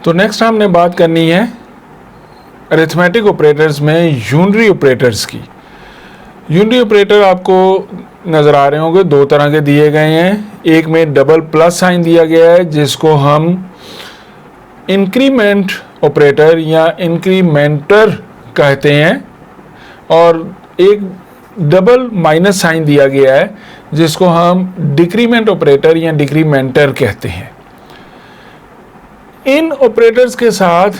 तो नेक्स्ट हमने बात करनी है अरिथमेटिक ऑपरेटर्स में यूनरी ऑपरेटर्स की। यूनरी ऑपरेटर आपको नज़र आ रहे होंगे, दो तरह के दिए गए हैं। एक में डबल प्लस साइन दिया गया है जिसको हम इंक्रीमेंट ऑपरेटर या इंक्रीमेंटर कहते हैं, और एक डबल माइनस साइन दिया गया है जिसको हम डिक्रीमेंट ऑपरेटर या डिक्रीमेंटर कहते हैं। इन ऑपरेटर्स के साथ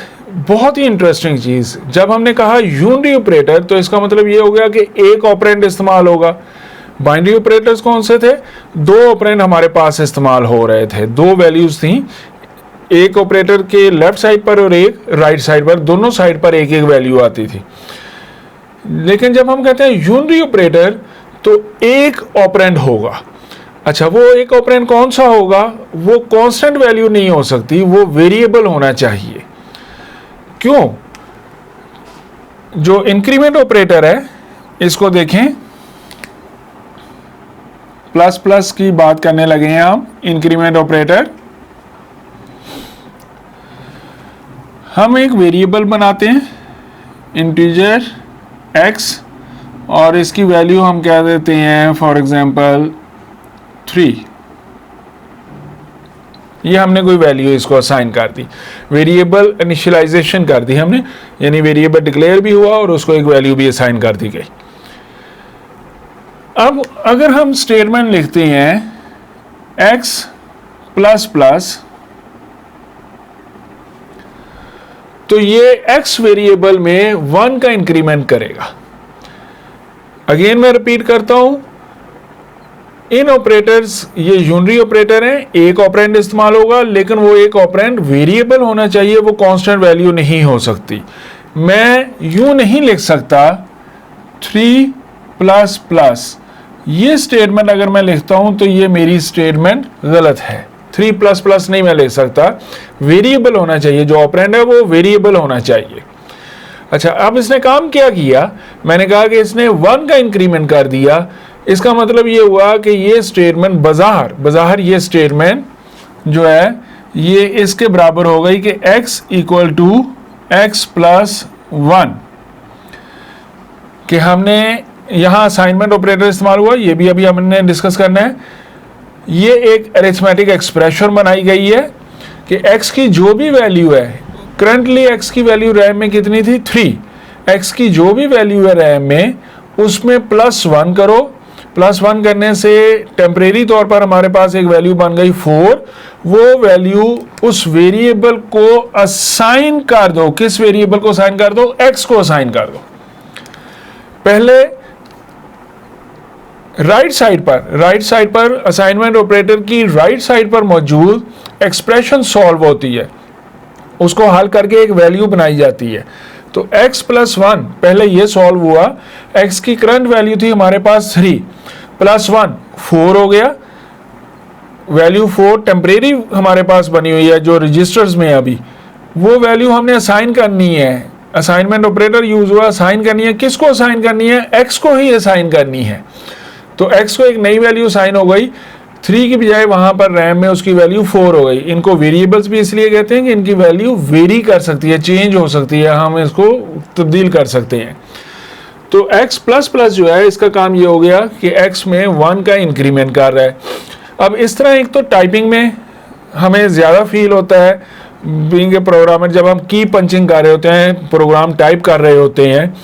बहुत ही इंटरेस्टिंग चीज़, जब हमने कहा यूनरी ऑपरेटर तो इसका मतलब ये हो गया कि एक ऑपरेंड इस्तेमाल होगा। बाइनरी ऑपरेटर्स कौन से थे? दो ऑपरेंड हमारे पास इस्तेमाल हो रहे थे, दो वैल्यूज थी, एक ऑपरेटर के लेफ्ट साइड पर और एक राइट साइड पर, दोनों साइड पर एक एक वैल्यू आती थी। लेकिन जब हम कहते हैं यूनरी ऑपरेटर तो एक ऑपरेंड होगा। अच्छा, वो एक ऑपरेंड कौन सा होगा? वो कांस्टेंट वैल्यू नहीं हो सकती, वो वेरिएबल होना चाहिए। क्यों? जो इंक्रीमेंट ऑपरेटर है इसको देखें, प्लस प्लस की बात करने लगे हैं हम। इंक्रीमेंट ऑपरेटर हम एक वेरिएबल बनाते हैं इंटीजर x, और इसकी वैल्यू हम क्या देते हैं, फॉर एग्जांपल 3। ये हमने कोई वैल्यू इसको असाइन कर दी, वेरिएबल इनिशियलाइजेशन कर दी हमने, यानी वेरिएबल डिक्लेयर भी हुआ और उसको एक वैल्यू भी असाइन कर दी गई। अब अगर हम स्टेटमेंट लिखते हैं x प्लस प्लस, तो ये x वेरिएबल में 1 का इंक्रीमेंट करेगा। अगेन मैं रिपीट करता हूं, इन ऑपरेटर्स ये यूनरी ऑपरेटर हैं, एक ऑपरेंड इस्तेमाल होगा, लेकिन वो एक ऑपरेंड वेरिएबल होना चाहिए, वो कांस्टेंट वैल्यू नहीं हो सकती। मैं यूं नहीं लिख सकता 3 प्लस प्लस, ये स्टेटमेंट अगर मैं लिखता हूं तो ये मेरी स्टेटमेंट गलत है। 3 प्लस प्लस नहीं मैं लिख सकता, वेरिएबल होना चाहिए, जो ऑपरेंड है वो वेरिएबल होना चाहिए। अच्छा, अब इसने काम क्या किया? मैंने कहा कि इसने 1 का इंक्रीमेंट कर दिया। इसका मतलब ये हुआ कि ये स्टेटमेंट बज़ाहिर ये स्टेटमेंट जो है ये इसके बराबर हो गई कि x equal to x plus 1, कि हमने यहाँ असाइनमेंट ऑपरेटर इस्तेमाल हुआ, ये भी अभी हमने डिस्कस करना है। ये एक अरिथमेटिक एक्सप्रेशन बनाई गई है कि x की जो भी वैल्यू है, करंटली x की वैल्यू रैम में कितनी थी? 3। x की जो भी वैल्यू है रैम में उसमें +1 करो। +1 करने से टेम्परेरी तौर पर हमारे पास एक वैल्यू बन गई 4। वो वैल्यू उस वेरिएबल को असाइन कर दो। किस वेरिएबल को असाइन कर दो? x को असाइन कर दो। पहले राइट साइड पर असाइनमेंट ऑपरेटर की राइट साइड पर मौजूद एक्सप्रेशन सॉल्व होती है, उसको हल करके एक वैल्यू बनाई जाती है। तो x प्लस 1 पहले ये सॉल्व हुआ, x की करंट वैल्यू थी हमारे पास 3 प्लस 1 4 हो गया, वैल्यू 4 टेम्परेरी हमारे पास बनी हुई है जो रजिस्टर्स में अभी, वो वैल्यू हमने असाइन करनी है। असाइनमेंट ऑपरेटर यूज हुआ, असाइन करनी है। किसको असाइन करनी है? x को ही असाइन करनी है। तो x को एक नई वैल्यू असाइन हो गई, 3 की बजाय वहां पर रैम में उसकी वैल्यू 4 हो गई। इनको वेरिएबल्स भी इसलिए कहते हैं कि इनकी वैल्यू वेरी कर सकती है, चेंज हो सकती है, हम इसको तब्दील कर सकते हैं। तो x प्लस प्लस जो है इसका काम ये हो गया कि x में 1 का इंक्रीमेंट कर रहा है। अब इस तरह एक तो टाइपिंग में हमें ज़्यादा फील होता है बीइंग ए प्रोग्रामर, जब हम की पंचिंग कर रहे होते हैं, प्रोग्राम टाइप कर रहे होते हैं।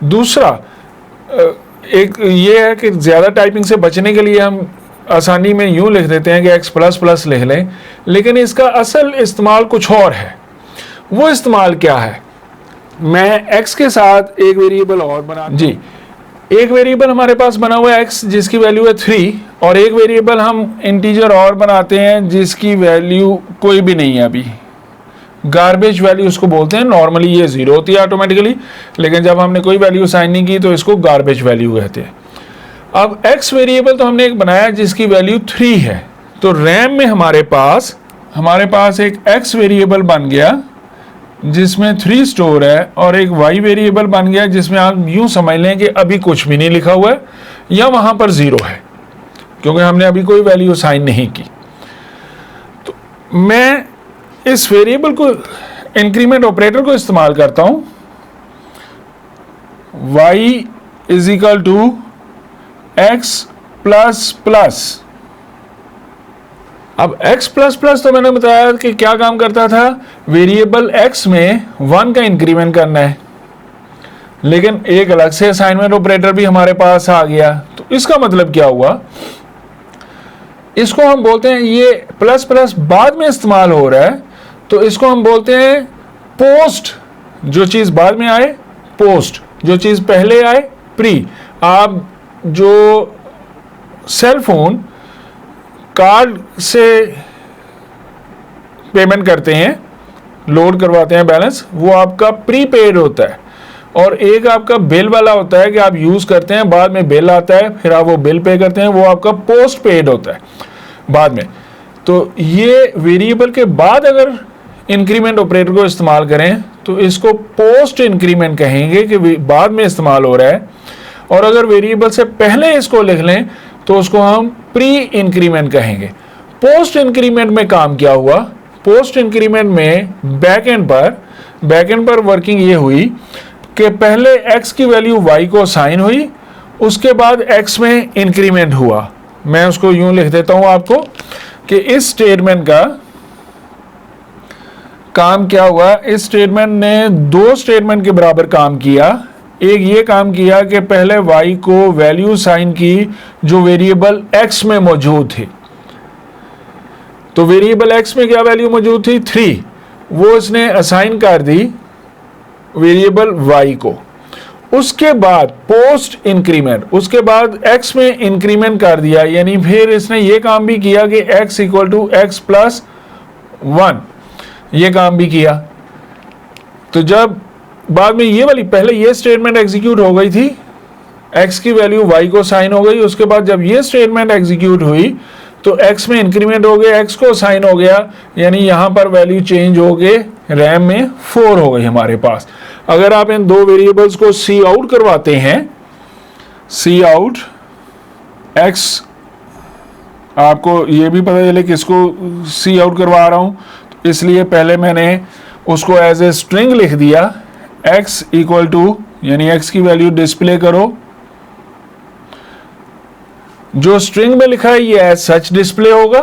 दूसरा एक ये है कि ज़्यादा टाइपिंग से बचने के लिए हम आसानी में यूं लिख देते हैं कि x प्लस प्लस लिख लें, लेकिन इसका असल इस्तेमाल कुछ और है। वो इस्तेमाल क्या है? मैं x के साथ एक वेरिएबल और बना जी, एक वेरिएबल हमारे पास बना हुआ है x जिसकी वैल्यू है 3, और एक वेरिएबल हम इंटीजर और बनाते हैं जिसकी वैल्यू कोई भी नहीं है अभी, गार्बेज वैल्यू उसको बोलते हैं। नॉर्मली ये 0 होती है ऑटोमेटिकली, लेकिन जब हमने कोई वैल्यू असाइन नहीं की तो इसको गार्बेज वैल्यू कहते हैं। अब x वेरिएबल तो हमने एक बनाया जिसकी वैल्यू 3 है, तो रैम में हमारे पास एक x वेरिएबल बन गया जिसमें 3 स्टोर है, और एक y वेरिएबल बन गया जिसमें आप यूं समझ लें कि अभी कुछ भी नहीं लिखा हुआ है या वहां पर 0 है, क्योंकि हमने अभी कोई वैल्यू असाइन नहीं की। तो मैं इस वेरिएबल को इंक्रीमेंट ऑपरेटर को इस्तेमाल करता हूं, y is equal to x plus plus. अब x प्लस प्लस तो मैंने बताया कि क्या काम करता था, वेरिएबल x में 1 का इंक्रीमेंट करना है, लेकिन एक अलग से असाइनमेंट ऑपरेटर भी हमारे पास आ गया। तो इसका मतलब क्या हुआ, इसको हम बोलते हैं, ये प्लस प्लस बाद में इस्तेमाल हो रहा है, तो इसको हम बोलते हैं पोस्ट। जो चीज़ बाद में आए पोस्ट, जो चीज़ पहले आए प्री। आप जो सेल फोन कार्ड से पेमेंट करते हैं, लोड करवाते हैं बैलेंस, वो आपका प्रीपेड होता है, और एक आपका बिल वाला होता है कि आप यूज़ करते हैं, बाद में बिल आता है, फिर आप वो बिल पे करते हैं, वो आपका पोस्ट पेड होता है बाद में। तो ये वेरिएबल के बाद अगर इंक्रीमेंट ऑपरेटर को इस्तेमाल करें तो इसको पोस्ट इंक्रीमेंट कहेंगे कि बाद में इस्तेमाल हो रहा है, और अगर वेरिएबल से पहले इसको लिख लें तो उसको हम प्री इंक्रीमेंट कहेंगे। पोस्ट इंक्रीमेंट में काम क्या हुआ, पोस्ट इंक्रीमेंट में बैकएंड पर वर्किंग ये हुई कि पहले x की वैल्यू y को असाइन हुई, उसके बाद x में इंक्रीमेंट हुआ। मैं उसको यूं लिख देता हूं आपको कि इस स्टेटमेंट का काम क्या हुआ। इस स्टेटमेंट ने दो स्टेटमेंट के बराबर काम किया। एक ये काम किया कि पहले y को वैल्यू असाइन की जो वेरिएबल x में मौजूद थी, तो वेरिएबल x में क्या वैल्यू मौजूद थी 3, वो इसने असाइन कर दी वेरिएबल y को। उसके बाद पोस्ट इंक्रीमेंट, उसके बाद x में इंक्रीमेंट कर दिया, यानी फिर इसने ये काम भी किया कि x equal to x plus 1, ये काम भी किया। तो जब बाद में ये वाली, पहले ये स्टेटमेंट एग्जीक्यूट हो गई थी, x की वैल्यू y को साइन हो गई, उसके बाद जब ये स्टेटमेंट एग्जीक्यूट हुई तो x में इंक्रीमेंट हो गया, x को साइन हो गया, यानी यहां पर वैल्यू चेंज हो गए, रैम में 4 हो गई हमारे पास। अगर आप इन दो वेरिएबल्स को सी आउट करवाते हैं, सी आउट x, आपको ये भी पता चले किसको सी आउट करवा रहा हूं, तो इसलिए पहले मैंने उसको एज ए स्ट्रिंग लिख दिया, x इक्वल टू, यानी x की वैल्यू डिस्प्ले करो, जो स्ट्रिंग में लिखा है ये एज सच डिस्प्ले होगा,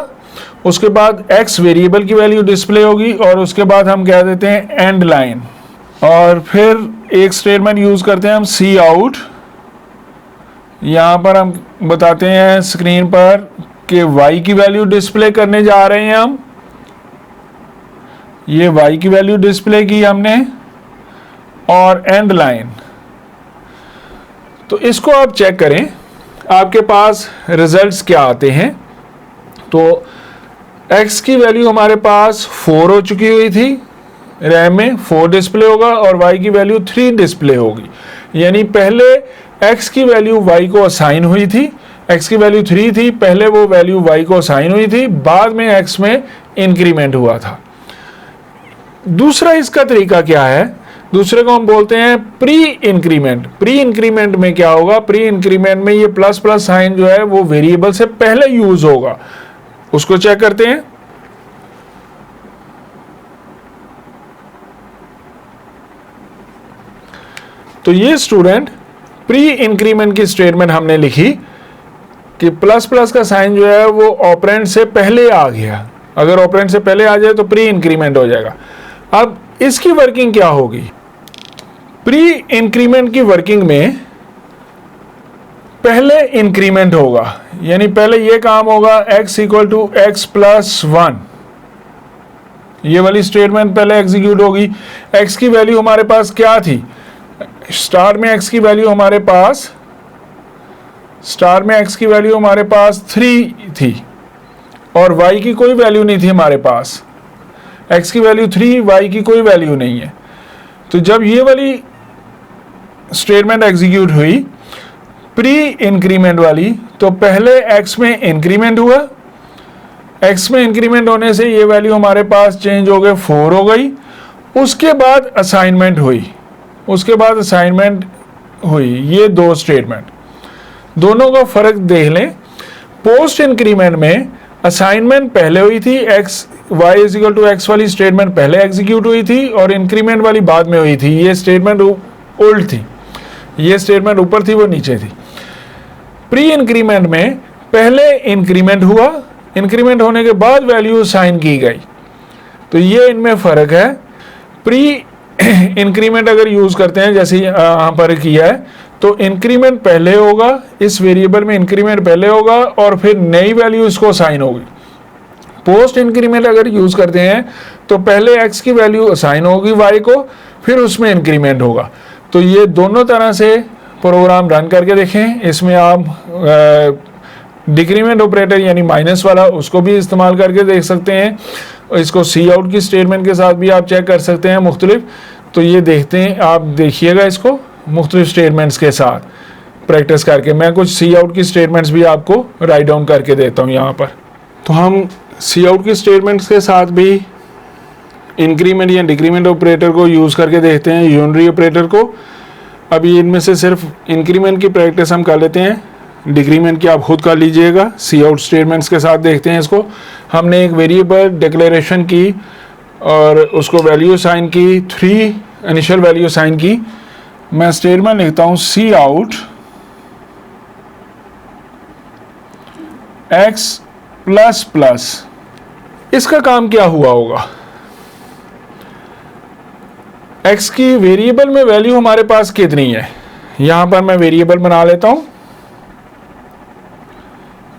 उसके बाद x वेरिएबल की वैल्यू डिस्प्ले होगी, और उसके बाद हम कह देते हैं एंड लाइन, और फिर एक स्टेटमेंट यूज करते हैं हम सी आउट। यहां पर हम बताते हैं स्क्रीन पर कि y की वैल्यू डिस्प्ले करने जा रहे हैं हम, ये y की वैल्यू डिस्प्ले की हमने, और एंड लाइन। तो इसको आप चेक करें, आपके पास रिजल्ट्स क्या आते हैं। तो x की वैल्यू हमारे पास 4 हो चुकी हुई थी, रैम में 4 डिस्प्ले होगा, और y की वैल्यू 3 डिस्प्ले होगी। यानी पहले x की वैल्यू y को असाइन हुई थी, x की वैल्यू 3 थी, पहले वो वैल्यू y को असाइन हुई थी, बाद में x में इंक्रीमेंट हुआ था। दूसरा इसका तरीका क्या है, दूसरे को हम बोलते हैं प्री इंक्रीमेंट। प्री इंक्रीमेंट में क्या होगा, प्री इंक्रीमेंट में ये प्लस प्लस साइन जो है वो वेरिएबल से पहले यूज होगा, उसको चेक करते हैं। तो ये स्टूडेंट प्री इंक्रीमेंट की स्टेटमेंट हमने लिखी कि प्लस प्लस का साइन जो है वो ऑपरेंड से पहले आ गया, अगर ऑपरेंड से पहले आ जाए तो प्री इंक्रीमेंट हो जाएगा। अब इसकी वर्किंग क्या होगी, प्री इंक्रीमेंट की वर्किंग में पहले इंक्रीमेंट होगा, यानी पहले ये काम होगा x equal to x plus 1, ये वाली स्टेटमेंट पहले एग्जीक्यूट होगी। x की वैल्यू हमारे पास क्या थी, स्टार में x की वैल्यू हमारे पास, स्टार में x की वैल्यू हमारे पास 3 थी, और y की कोई वैल्यू नहीं थी हमारे पास, x की वैल्यू 3, y की कोई वैल्यू नहीं है। तो जब ये वाली स्टेटमेंट एग्जीक्यूट हुई प्री इंक्रीमेंट वाली, तो पहले x में इंक्रीमेंट हुआ, x में इंक्रीमेंट होने से ये वैल्यू हमारे पास चेंज हो गए 4 हो गई, उसके बाद असाइनमेंट हुई, उसके बाद असाइनमेंट हुई। ये दो स्टेटमेंट, दोनों का फर्क देख लें। पोस्ट इंक्रीमेंट में असाइनमेंट पहले हुई थी, x y is equal to x वाली स्टेटमेंट पहले एग्जीक्यूट हुई थी और इंक्रीमेंट वाली बाद में हुई थी। ये स्टेटमेंट उल्ट थी, ये स्टेटमेंट ऊपर थी वो नीचे थी। प्री इंक्रीमेंट में पहले इंक्रीमेंट हुआ, इंक्रीमेंट होने के बाद वैल्यू असाइन की गई, तो ये इनमें फ़र्क है। प्री इंक्रीमेंट अगर यूज़ करते हैं जैसे यहाँ पर किया है, तो इंक्रीमेंट पहले होगा, इस वेरिएबल में इंक्रीमेंट पहले होगा और फिर नई वैल्यू इसको असाइन होगी। पोस्ट इंक्रीमेंट अगर यूज़ करते हैं तो पहले x की वैल्यू असाइन होगी y को, फिर उसमें इंक्रीमेंट होगा। तो ये दोनों तरह से प्रोग्राम रन करके देखें। इसमें आप डिक्रीमेंट ऑपरेटर यानी माइनस वाला उसको भी इस्तेमाल करके देख सकते हैं, और इसको सी आउट की स्टेटमेंट के साथ भी आप चेक कर सकते हैं मुख्तलिफ। तो ये देखते हैं, आप देखिएगा इसको मुख्तलिफ स्टेटमेंट्स के साथ प्रैक्टिस करके। मैं कुछ सी आउट की स्टेटमेंट्स भी आपको राइट डाउन करके देता हूँ यहाँ पर। तो हम सी आउट की स्टेटमेंट्स के साथ भी इंक्रीमेंट या डिक्रीमेंट ऑपरेटर को यूज़ करके देखते हैं, यूनरी ऑपरेटर को। अभी इनमें से सिर्फ इंक्रीमेंट की प्रैक्टिस हम कर लेते हैं, डिक्रीमेंट की आप खुद कर लीजिएगा। सी आउट स्टेटमेंट्स के साथ देखते हैं इसको। हमने एक वेरिएबल डिक्लेरेशन की और उसको वैल्यू साइन की, 3 इनिशियल वैल्यू साइन की। मैं स्टेटमेंट लिखता हूँ सी आउट एक्स प्लस प्लस। इसका काम क्या हुआ होगा, x की वेरिएबल में वैल्यू हमारे पास कितनी है, यहां पर मैं वेरिएबल बना लेता हूं।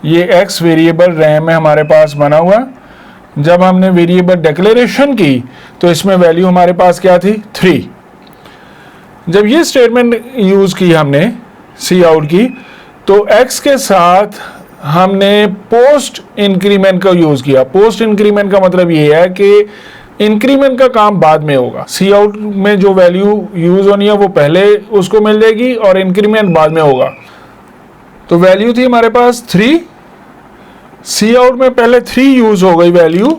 ये x वेरिएबल रैम में हमारे पास बना हुआ। जब हमने वेरिएबल डिक्लेरेशन की तो इसमें वैल्यू हमारे पास क्या थी, 3। जब ये स्टेटमेंट यूज की हमने सी आउट की, तो x के साथ हमने पोस्ट इंक्रीमेंट का यूज किया। पोस्ट इंक्रीमेंट का मतलब ये है कि इंक्रीमेंट का काम बाद में होगा। सी आउट में जो वैल्यू यूज होनी है वो पहले उसको मिल जाएगी और इंक्रीमेंट बाद में होगा। तो वैल्यू थी हमारे पास 3, सी आउट में पहले 3 यूज हो गई वैल्यू,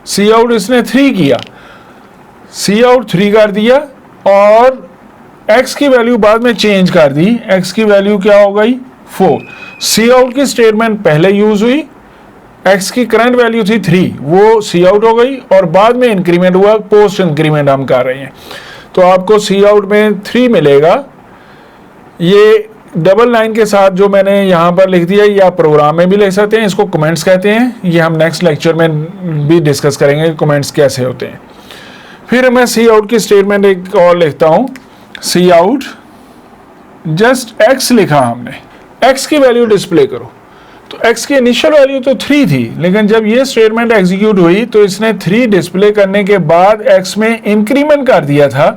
सी आउट इसने 3 किया, सी आउट 3 कर दिया और x की वैल्यू बाद में चेंज कर दी। x की वैल्यू क्या हो गई, 4। सी आउट की स्टेटमेंट पहले यूज हुई, x की करंट वैल्यू थी 3, वो सी आउट हो गई और बाद में इंक्रीमेंट हुआ। पोस्ट इंक्रीमेंट हम कर रहे हैं, तो आपको सी आउट में 3 मिलेगा। ये डबल लाइन के साथ जो मैंने यहाँ पर लिख दिया, ये आप प्रोग्राम में भी लिख सकते हैं, इसको कमेंट्स कहते हैं। ये हम नेक्स्ट लेक्चर में भी डिस्कस करेंगे कमेंट्स कैसे होते हैं। फिर मैं सी आउट की स्टेटमेंट एक और लिखता हूँ, सी आउट जस्ट x लिखा हमने, x की वैल्यू डिस्प्ले करो। तो x की इनिशियल वैल्यू तो 3 थी, लेकिन जब ये स्टेटमेंट एग्जीक्यूट हुई तो इसने 3 डिस्प्ले करने के बाद x में इंक्रीमेंट कर दिया था।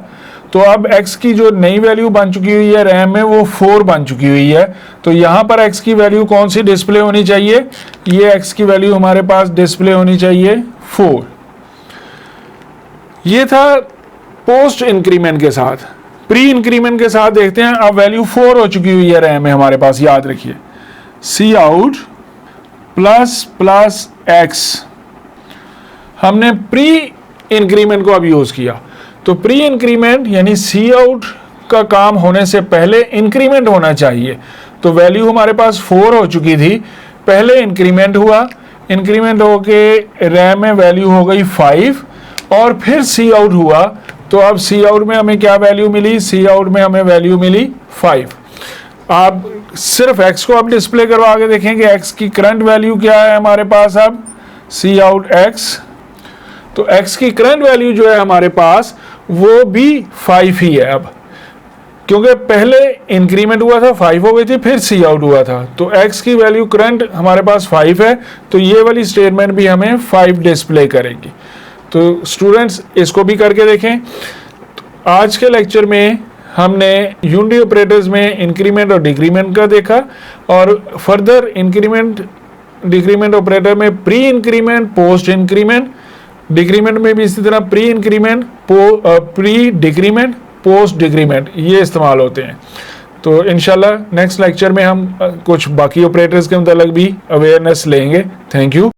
तो अब x की जो नई वैल्यू बन चुकी हुई है रैम में वो 4 बन चुकी हुई है। तो यहाँ पर x की वैल्यू कौन सी डिस्प्ले होनी चाहिए, ये x की वैल्यू हमारे पास डिस्प्ले होनी चाहिए 4। ये था पोस्ट इंक्रीमेंट के साथ। प्री इंक्रीमेंट के साथ देखते हैं, अब वैल्यू 4 हो चुकी हुई है रैम में हमारे पास, याद रखिए सी आउट प्लस प्लस एक्स। हमने प्री इंक्रीमेंट को अब यूज किया। तो प्री इंक्रीमेंट यानी सी आउट का काम होने से पहले इंक्रीमेंट होना चाहिए। तो वैल्यू हमारे पास 4 हो चुकी थी, पहले इंक्रीमेंट हुआ, इंक्रीमेंट होके रैम में वैल्यू हो गई 5 और फिर सी आउट हुआ। तो अब सी आउट में हमें क्या वैल्यू मिली, सी आउट में हमें वैल्यू मिली 5। आप सिर्फ x को आप डिस्प्ले करवा के देखेंगे, x की करंट वैल्यू क्या है हमारे पास, अब सी आउट x। तो x की करंट वैल्यू जो है हमारे पास वो भी 5 ही है अब, क्योंकि पहले इंक्रीमेंट हुआ था 5 हो गई थी, फिर सी आउट हुआ था। तो x की वैल्यू करंट हमारे पास 5 है, तो ये वाली स्टेटमेंट भी हमें 5 डिस्प्ले करेगी। तो स्टूडेंट्स इसको भी करके देखें। आज के लेक्चर में हमने यूनिटी ऑपरेटर्स में इंक्रीमेंट और डिक्रीमेंट का देखा, और फर्दर इंक्रीमेंट डिक्रीमेंट ऑपरेटर में pre increment, post increment, decrement में भी इसी तरह pre increment, pre decrement, post decrement ये इस्तेमाल होते हैं। तो इंशाल्लाह नेक्स्ट लेक्चर में हम कुछ बाकी ऑपरेटर्स के मतलब भी अवेयरनेस लेंगे। Thank you.